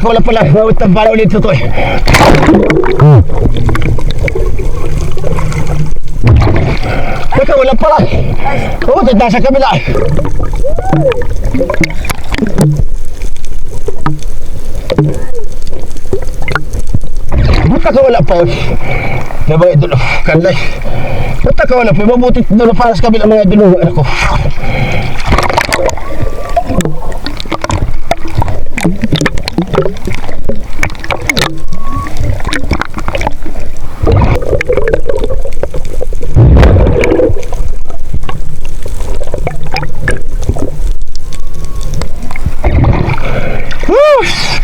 Wala pala, bawit ng bala ulit ito eh. Teka, wala pala. Oo, tanda sa kabila. Buta ka wala pa. Diba idol, kanlay. Buta ka wala pa, mabuti doon para sa kabila mga idol. Ano ko.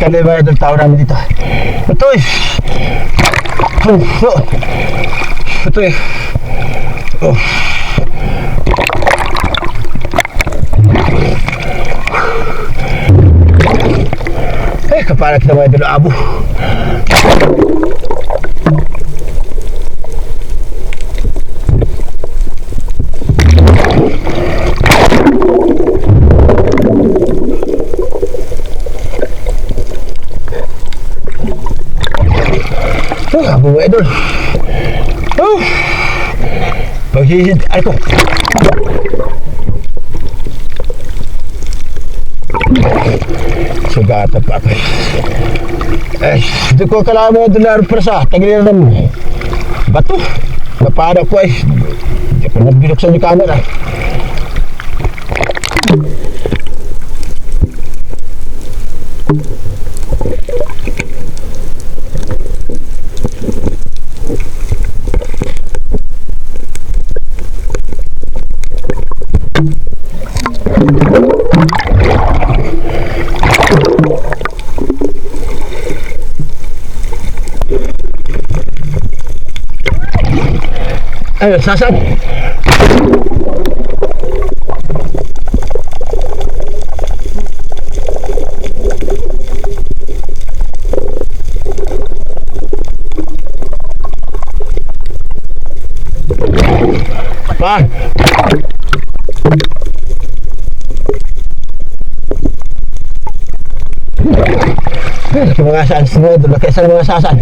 Kali ba yung tao namin dito? Ito eh. Ito eh. Eh, kapala kita mga dito abo. Abo mga idol. Pagsisid, ay ko. Sugata pa ako. Hindi ko kailangan mga dolar para sa tagiliran ng bato. Napada ko ay hindi ko nabinuksan yung camera. Ayo, sasan. Pa. Mga saan semua dulu kayak mga sasan.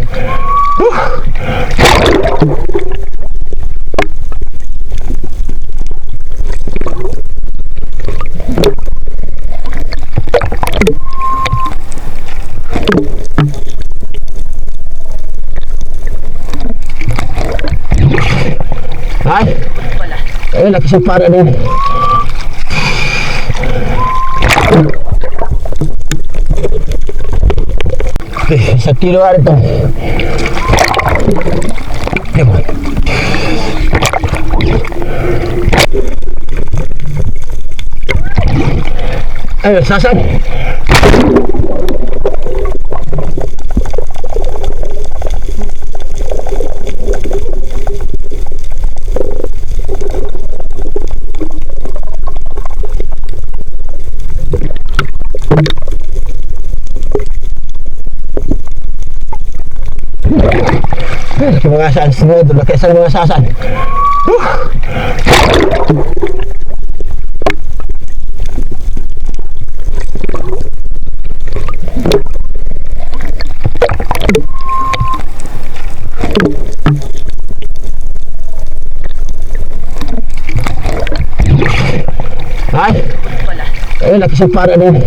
Ay, ayun, nakisapara na. Okay, sa kilo nga ito. Ayun, sasan. Mga saan semua dulu kayak mga sasan. Ay, ayun, nakisapara na.